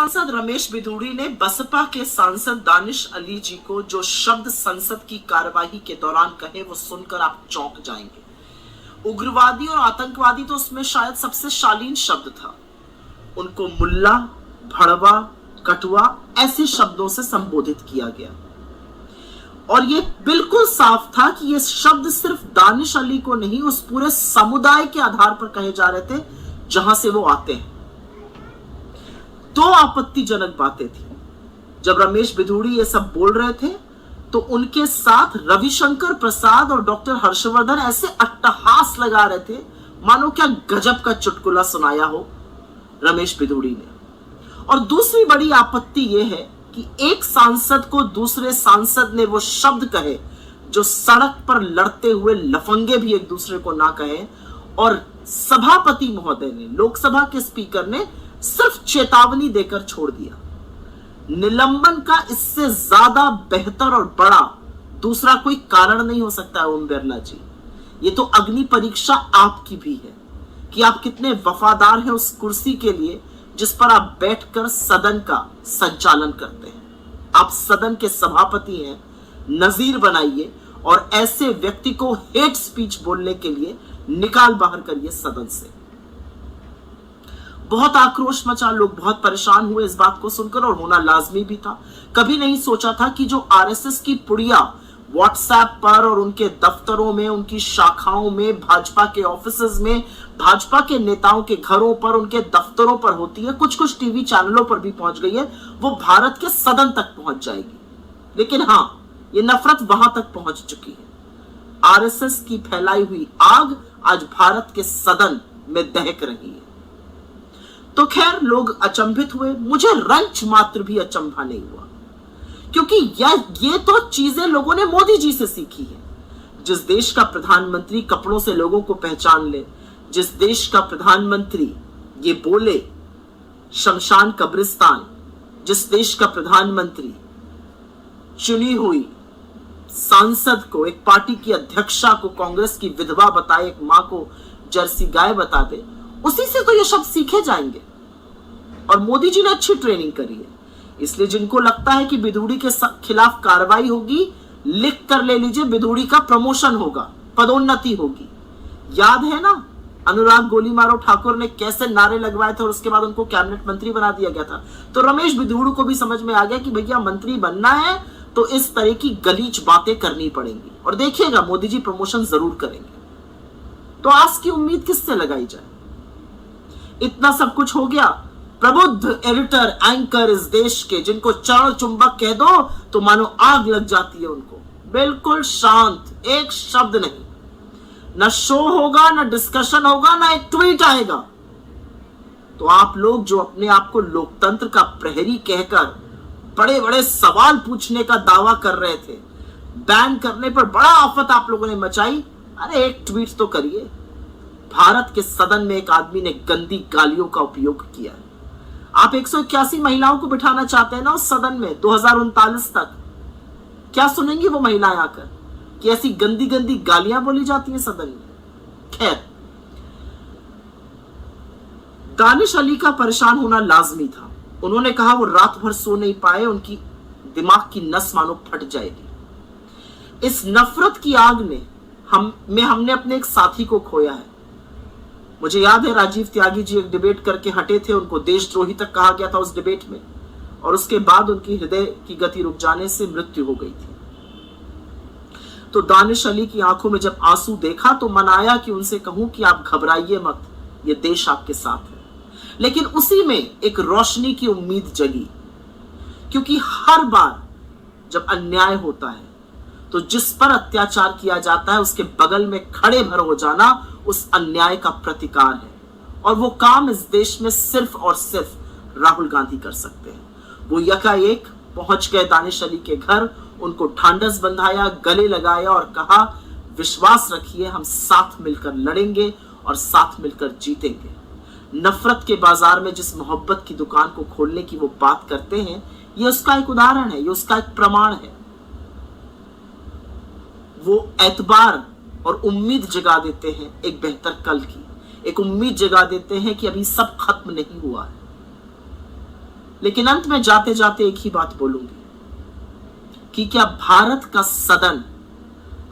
सांसद रमेश बिधूड़ी ने बसपा के सांसद दानिश अली जी को जो शब्द संसद की कार्यवाही के दौरान कहे वो सुनकर आप चौंक जाएंगे। उग्रवादी और आतंकवादी तो उसमें शायद सबसे शालीन शब्द था। उनको मुल्ला, भड़वा, कटुआ ऐसे शब्दों से संबोधित किया गया और ये बिल्कुल साफ था कि ये शब्द सिर्फ दानिश अली को नहीं, उस पूरे समुदाय के आधार पर कहे जा रहे थे जहां से वो आते हैं। दो आपत्तिजनक बातें थी। जब रमेश बिधूड़ी ये सब बोल रहे थे तो उनके साथ रविशंकर प्रसाद और डॉक्टर हर्षवर्धन ऐसे अट्टहास लगा रहे थे मानो क्या गजब का चुटकुला सुनाया हो रमेश बिधूड़ी ने। और दूसरी बड़ी आपत्ति यह है कि एक सांसद को दूसरे सांसद ने वो शब्द कहे जो सड़क पर लड़ते हुए लफंगे भी एक दूसरे को ना कहे, और सभापति महोदय ने, लोकसभा के स्पीकर ने सिर्फ चेतावनी देकर छोड़ दिया। निलंबन का इससे ज्यादा बेहतर और बड़ा दूसरा कोई कारण नहीं हो सकता है ओम बिरला जी। ये तो अग्नि परीक्षा आपकी भी है कि आप कितने वफादार हैं उस कुर्सी के लिए जिस पर आप बैठकर सदन का संचालन करते हैं। आप सदन के सभापति हैं, नजीर बनाइए और ऐसे व्यक्ति को हेट स्पीच बोलने के लिए निकाल बाहर करिए सदन से। बहुत आक्रोश मचा, लोग बहुत परेशान हुए इस बात को सुनकर और होना लाजमी भी था। कभी नहीं सोचा था कि जो आरएसएस की पुड़िया व्हाट्सएप पर और उनके दफ्तरों में, उनकी शाखाओं में, भाजपा के ऑफिसेज में, भाजपा के नेताओं के घरों पर, उनके दफ्तरों पर होती है, कुछ कुछ टीवी चैनलों पर भी पहुंच गई है, वो भारत के सदन तक पहुंच जाएगी। लेकिन हां, ये नफरत वहां तक पहुंच चुकी है। आरएसएस की फैलाई हुई आग आज भारत के सदन में दहक रही है। तो खैर, लोग अचंभित हुए, मुझे रंच मात्र भी अचंभा नहीं हुआ, क्योंकि ये तो चीजें लोगों ने मोदी जी से सीखी है। जिस देश का प्रधानमंत्री कपड़ों से लोगों को पहचान ले, जिस देश का प्रधानमंत्री ये बोले शमशान कब्रिस्तान, जिस देश का प्रधानमंत्री चुनी हुई सांसद को, एक पार्टी की अध्यक्षा को कांग्रेस की विधवा बताए, एक मां को जर्सी गाय बता दे, उसी से तो ये शब्द सीखे जाएंगे। और मोदी जी ने अच्छी ट्रेनिंग करी है, इसलिए जिनको लगता है कि बिधूड़ी के खिलाफ कार्रवाई होगी, लिख कर ले लीजिए, बिधूड़ी का प्रमोशन होगा, पदोन्नति होगी। याद है ना अनुराग गोली मारो ठाकुर ने कैसे नारे लगवाए थे और उसके बाद उनको कैबिनेट मंत्री बना दिया गया था। तो रमेश बिधूड़ी को भी समझ में आ गया कि भैया मंत्री बनना है तो इस तरह की गलीच बातें करनी पड़ेंगी, और देखिएगा मोदी जी प्रमोशन जरूर करेंगे। तो आज की उम्मीद किससे लगाई जाए? इतना सब कुछ हो गया, प्रबुद्ध एडिटर एंकर इस देश के, जिनको चरण चुंबक कह दो तो मानो आग लग जाती है उनको, बिल्कुल शांत, एक शब्द नहीं, न शो होगा, न डिस्कशन होगा, न एक ट्वीट आएगा। तो आप लोग जो अपने आप को लोकतंत्र का प्रहरी कहकर बड़े बड़े सवाल पूछने का दावा कर रहे थे, बैन करने पर बड़ा आफत आप लोगों ने मचाई, अरे एक ट्वीट तो करिए। भारत के सदन में एक आदमी ने गंदी गालियों का उपयोग किया है। आप 181 महिलाओं को बिठाना चाहते हैं ना उस सदन में 2039 तक, क्या सुनेंगी वो महिलाएं आकर कि ऐसी गंदी गंदी गालियां बोली जाती हैं सदन में? खैर, दानिश अली का परेशान होना लाजमी था। उन्होंने कहा वो रात भर सो नहीं पाए, उनकी दिमाग की नस मानो फट जाएगी। इस नफरत की आग ने हमने अपने एक साथी को खोया है। मुझे याद है राजीव त्यागी जी एक डिबेट करके हटे थे, उनको देशद्रोही तक कहा गया था उस डिबेट में, और उसके बाद उनकी हृदय की गति रुक जाने से मृत्यु हो गई थी। तो दानिश अली की आंखों में जब आंसू देखा तो मन आया कि उनसे कहूं कि आप घबराइए मत, ये देश आपके साथ है। लेकिन उसी में एक रोशनी की उम्मीद जगी, क्योंकि हर बार जब अन्याय होता है तो जिस पर अत्याचार किया जाता है उसके बगल में खड़े भर हो जाना उस अन्याय का प्रतिकार है, और वो काम इस देश में सिर्फ और सिर्फ राहुल गांधी कर सकते हैं। वो यकाएक पहुंच गए दानिश अली के घर, उनको ढांढस बंधाया, गले लगाया और कहा विश्वास रखिए हम साथ मिलकर लड़ेंगे और साथ मिलकर जीतेंगे। नफरत के बाजार में जिस मोहब्बत की दुकान को खोलने की वो बात करते हैं, ये उसका एक उदाहरण है, ये उसका एक प्रमाण है। वो एतबार और उम्मीद जगा देते हैं एक बेहतर कल की, एक उम्मीद जगा देते हैं कि अभी सब खत्म नहीं हुआ है। लेकिन अंत में जाते जाते एक ही बात बोलूंगी कि क्या भारत का सदन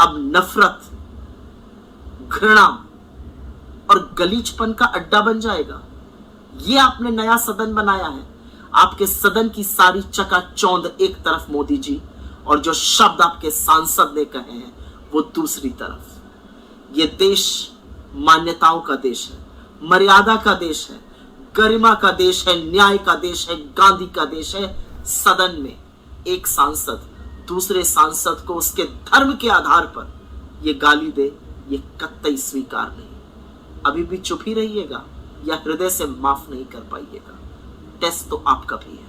अब नफरत, घृणा और गलीचपन का अड्डा बन जाएगा? ये आपने नया सदन बनाया है। आपके सदन की सारी चकाचौंध एक तरफ मोदी जी, और जो शब्द आपके सांसद ने कहे हैं वो दूसरी तरफ। ये देश मान्यताओं का देश है, मर्यादा का देश है, गरिमा का देश है, न्याय का देश है, गांधी का देश है। सदन में एक सांसद दूसरे सांसद को उसके धर्म के आधार पर ये गाली दे, ये कतई स्वीकार नहीं। अभी भी चुप ही रहिएगा या हृदय से माफ नहीं कर पाइएगा? टेस्ट तो आपका भी है।